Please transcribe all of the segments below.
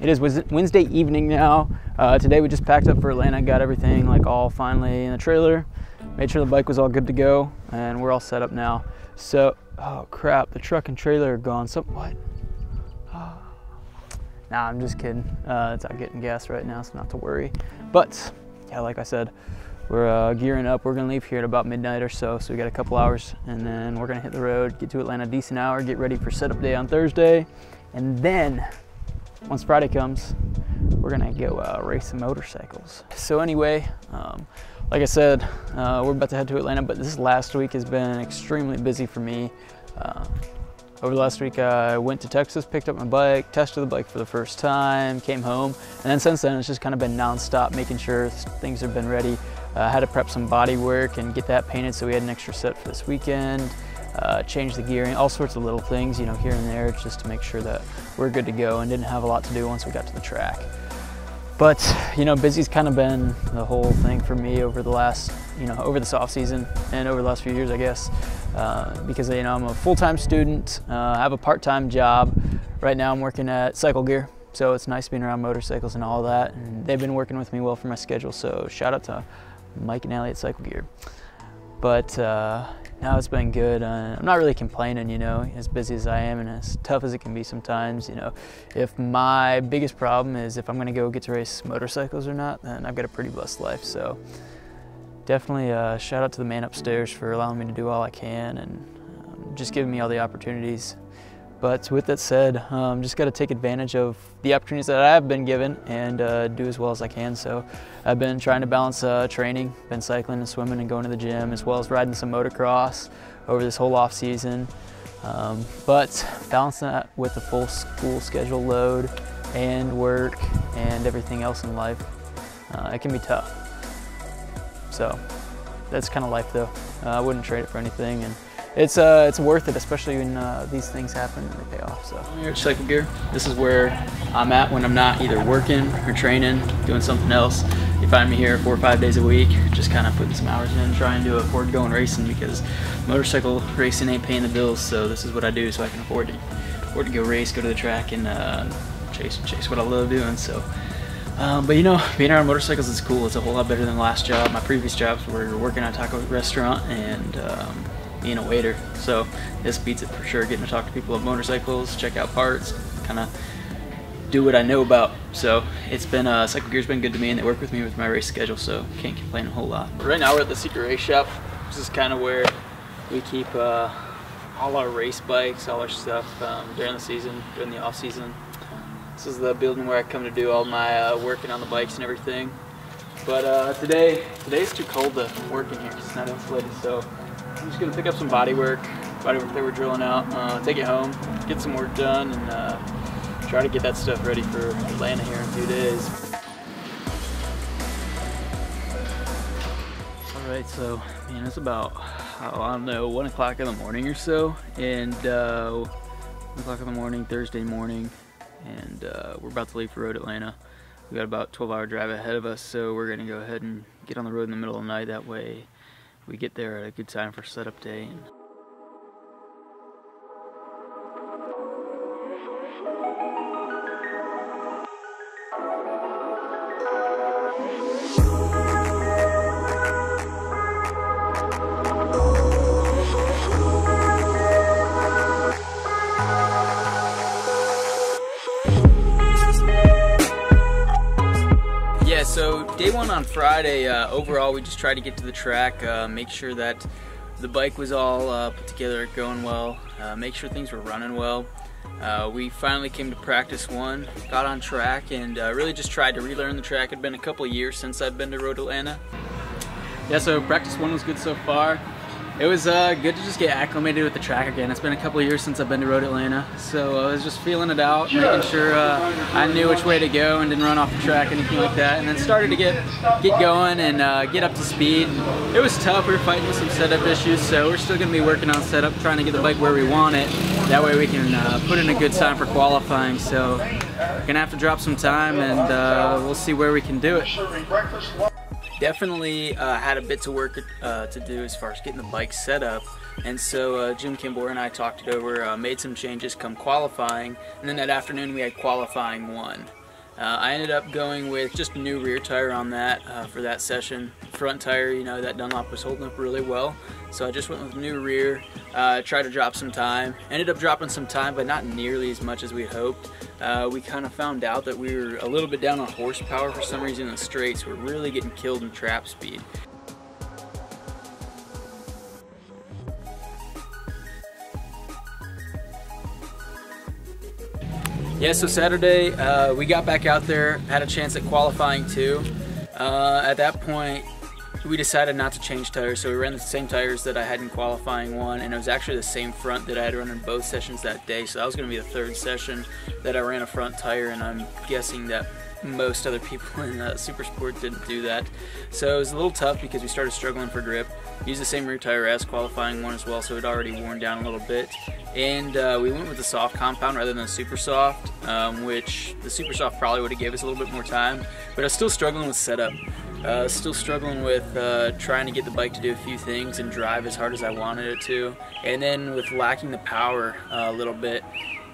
It is Wednesday evening now. Today we just packed up for Atlanta, got everything like all finally in the trailer, made sure the bike was all good to go, and we're all set up now. So, oh crap, the truck and trailer are gone. So what? Oh. Nah, I'm just kidding. It's out getting gas right now, so not to worry. But yeah, like I said, we're gearing up. We're gonna leave here at about midnight or so, so we got a couple hours, and then we're gonna hit the road, get to Atlanta a decent hour, get ready for setup day on Thursday, and then once Friday comes, we're gonna go race some motorcycles. So anyway, like I said, we're about to head to Atlanta, but this last week has been extremely busy for me. Over the last week, I went to Texas, picked up my bike, tested the bike for the first time, came home, and then since then it's just kind of been nonstop, making sure things have been ready. I had to prep some body work and get that painted, so we had an extra set for this weekend. Change the gearing, all sorts of little things, you know, here and there, just to make sure that we're good to go, and didn't have a lot to do once we got to the track. But, you know, busy's kind of been the whole thing for me over the last, over this off season and over the last few years, I guess, because, you know, I'm a full-time student, I have a part-time job. Right now I'm working at Cycle Gear, so it's nice being around motorcycles and all that, and they've been working with me well for my schedule, so shout out to Mike and Allie at Cycle Gear. But now it's been good. I'm not really complaining, you know, as busy as I am and as tough as it can be sometimes, you know. If my biggest problem is if I'm gonna go get to race motorcycles or not, then I've got a pretty blessed life. So definitely shout out to the man upstairs for allowing me to do all I can and just giving me all the opportunities. But with that said, just got to take advantage of the opportunities that I have been given and do as well as I can. So I've been trying to balance training, been cycling and swimming and going to the gym, as well as riding some motocross over this whole off season. But balancing that with a full school schedule load and work and everything else in life, it can be tough. So that's kind of life though. I wouldn't trade it for anything. And it's worth it, especially when these things happen and they pay off. So I'm here at Cycle Gear. This is where I'm at when I'm not either working or training, doing something else. You find me here 4 or 5 days a week, just kind of putting some hours in, trying to afford going racing because motorcycle racing ain't paying the bills. So this is what I do, so I can afford to go race, go to the track, and chase what I love doing. So. But you know, being around motorcycles is cool. It's a whole lot better than the last job. My previous jobs were working at a taco restaurant and being a waiter. So this beats it for sure, getting to talk to people about motorcycles, check out parts, kind of do what I know about. So it's been, Cycle Gear's been good to me and they work with me with my race schedule, so can't complain a whole lot. But right now we're at the Secret Race Shop. This is kind of where we keep all our race bikes, all our stuff during the season, during the off season. This is the building where I come to do all my working on the bikes and everything. But today's too cold to work in here because it's not insulated, so I'm just gonna pick up some body work that we're drilling out, take it home, get some work done, and try to get that stuff ready for Atlanta here in a few days. All right, so man, it's about, I don't know, 1 o'clock in the morning or so, and 1 o'clock in the morning, Thursday morning, and we're about to leave for road Atlanta. We got about a 12-hour drive ahead of us, so we're gonna go ahead and get on the road in the middle of the night. That way we get there at a good time for setup day. So day one on Friday, overall we just tried to get to the track, make sure that the bike was all put together, going well, make sure things were running well. We finally came to practice one, got on track, and really just tried to relearn the track. It had been a couple of years since I've been to Road Atlanta. Yeah, so practice one was good so far. It was good to just get acclimated with the track again. It's been a couple of years since I've been to Road Atlanta, so I was just feeling it out, making sure I knew which way to go and didn't run off the track, anything like that. And then started to get going and get up to speed. It was tough. We were fighting with some setup issues, so we're still going to be working on setup, trying to get the bike where we want it. That way we can put in a good time for qualifying. So we're going to have to drop some time, and we'll see where we can do it. Definitely had a bit to work to do as far as getting the bike set up, and so Jim Kimball and I talked it over, made some changes come qualifying, and then that afternoon we had qualifying one. I ended up going with just a new rear tire on that for that session. Front tire, you know, that Dunlop was holding up really well, so I just went with new rear. Tried to drop some time. Ended up dropping some time, but not nearly as much as we hoped. We kind of found out that we were a little bit down on horsepower for some reason in the straights. We're really getting killed in trap speed. Yeah, so Saturday we got back out there, had a chance at qualifying too. At that point, we decided not to change tires, so we ran the same tires that I had in qualifying one, and it was actually the same front that I had run in both sessions that day, so that was going to be the third session that I ran a front tire, and I'm guessing that most other people in Supersport didn't do that. So it was a little tough because we started struggling for grip. Used the same rear tire as qualifying one as well, so it had already worn down a little bit. And we went with the soft compound rather than the super soft, which the super soft probably would have gave us a little bit more time, but I was still struggling with setup. Still struggling with trying to get the bike to do a few things and drive as hard as I wanted it to. And then with lacking the power a little bit,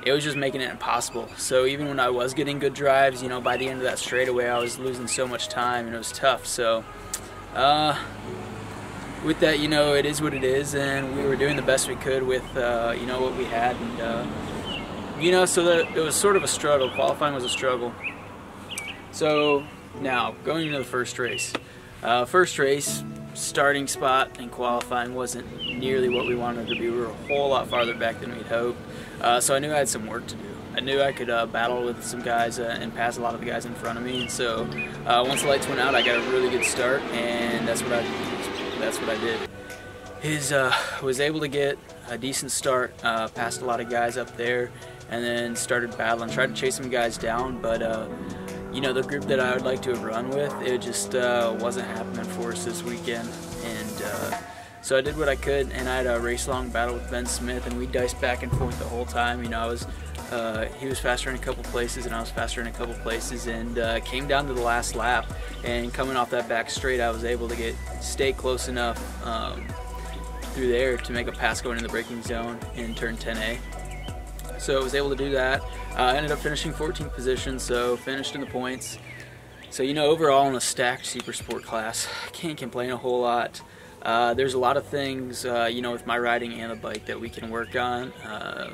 it was just making it impossible. So even when I was getting good drives, you know, by the end of that straightaway, I was losing so much time and it was tough. So with that, you know, it is what it is, and we were doing the best we could with, you know, what we had. And, you know, so that it was sort of a struggle. Qualifying was a struggle. So now, going into the first race. First race, starting spot and qualifying wasn't nearly what we wanted to be. We were a whole lot farther back than we'd hoped. So I knew I had some work to do. I knew I could battle with some guys and pass a lot of the guys in front of me. And so once the lights went out, I got a really good start, and that's what I did. Was able to get a decent start, passed a lot of guys up there, and then started battling. Tried to chase some guys down, but you know, the group that I would like to have run with, it just wasn't happening for us this weekend. And so I did what I could, and I had a race-long battle with Ben Smith, and we diced back and forth the whole time. You know, he was faster in a couple places, and I was faster in a couple places, and came down to the last lap. And coming off that back straight, I was able to stay close enough through there to make a pass going in the braking zone in turn 10A. So I was able to do that. I ended up finishing 14th position, so finished in the points. So, you know, overall in a stacked Supersport class, I can't complain a whole lot. There's a lot of things, you know, with my riding and the bike that we can work on.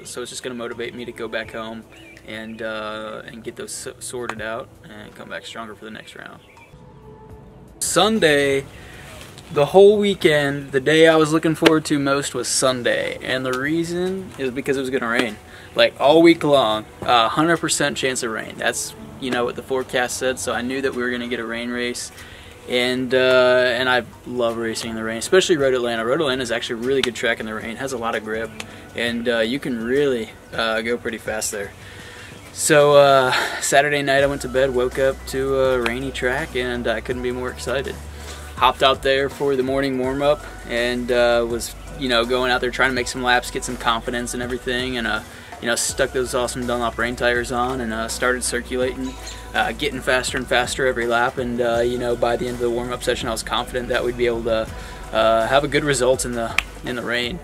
So it's just going to motivate me to go back home and get those sorted out and come back stronger for the next round. Sunday, the whole weekend, the day I was looking forward to most was Sunday, and the reason is because it was going to rain. Like all week long, 100% chance of rain. That's, you know, what the forecast said, so I knew that we were going to get a rain race. And I love racing in the rain, especially Road Atlanta. Road Atlanta is actually a really good track in the rain, has a lot of grip, and you can really go pretty fast there. So Saturday night I went to bed, woke up to a rainy track, and I couldn't be more excited. Hopped out there for the morning warm-up, and was, you know, going out there trying to make some laps, get some confidence and everything, and you know, stuck those awesome Dunlop rain tires on, and started circulating, getting faster and faster every lap. And you know, by the end of the warm-up session, I was confident that we'd be able to have a good result in the rain.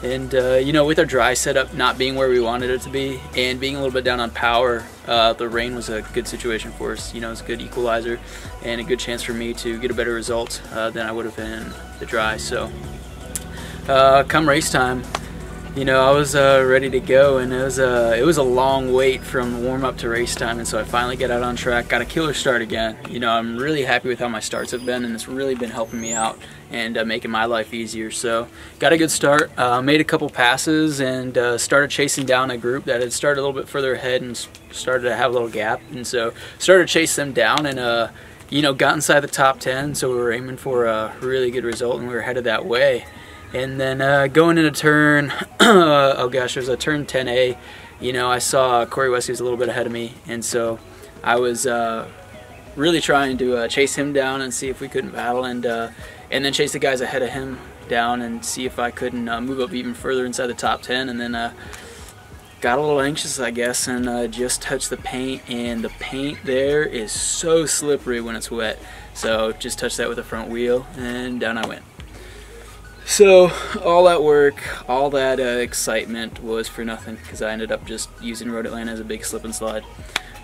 And you know, with our dry setup not being where we wanted it to be, and being a little bit down on power, the rain was a good situation for us. You know, it's a good equalizer and a good chance for me to get a better result than I would have in the dry. So come race time, you know, I was ready to go, and it was a long wait from warm up to race time, and so I finally got out on track, got a killer start again. You know, I'm really happy with how my starts have been, and it's really been helping me out and making my life easier. So got a good start, made a couple passes, and started chasing down a group that had started a little bit further ahead and started to have a little gap, and so started to chase them down, and you know, got inside the top 10, so we were aiming for a really good result, and we were headed that way. And then going into turn, oh gosh, it was a turn 10A, you know, I saw Corey Wesley was a little bit ahead of me, and so I was really trying to chase him down and see if we couldn't battle, and then chase the guys ahead of him down and see if I couldn't move up even further inside the top 10, and then got a little anxious, I guess, and just touched the paint, and the paint there is so slippery when it's wet, so just touched that with the front wheel, and down I went. So all that work, all that excitement was for nothing, because I ended up just using Road Atlanta as a big slip and slide.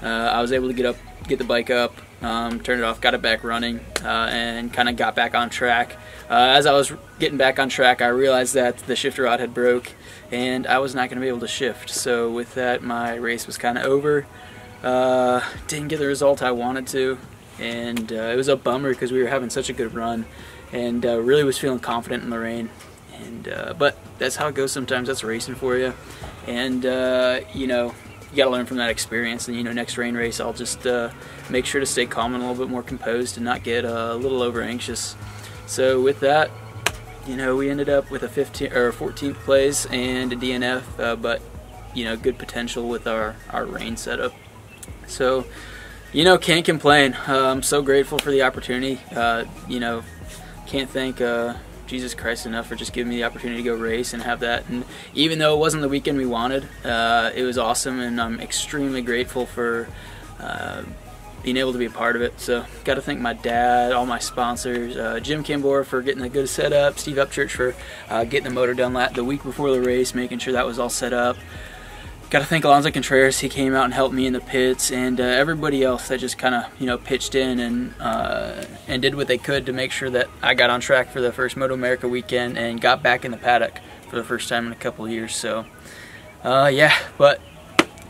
I was able to get up get the bike up, turned it off, got it back running, and kind of got back on track. As I was getting back on track, I realized that the shifter rod had broke and I was not going to be able to shift. So with that, my race was kind of over. Didn't get the result I wanted to, and it was a bummer because we were having such a good run and really was feeling confident in the rain. And but that's how it goes sometimes. That's racing for you. And you know, you gotta learn from that experience. And you know, next rain race I'll just make sure to stay calm and a little bit more composed and not get a little over anxious. So with that, you know, we ended up with a 14th place and a DNF, but you know, good potential with our rain setup. So you know, can't complain. I'm so grateful for the opportunity. You know, can't thank Jesus Christ enough for just giving me the opportunity to go race and have that. And even though it wasn't the weekend we wanted, it was awesome, and I'm extremely grateful for being able to be a part of it. So got to thank my dad, all my sponsors, Jim Kimbor for getting a good setup, Steve Upchurch for getting the motor done the week before the race, making sure that was all set up. Got to thank Alonso Contreras. He came out and helped me in the pits, and everybody else that just kind of, you know, pitched in and did what they could to make sure that I got on track for the first MotoAmerica weekend and got back in the paddock for the first time in a couple of years. So yeah, but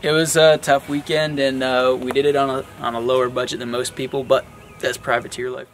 it was a tough weekend, and we did it on a lower budget than most people, but that's privateer life.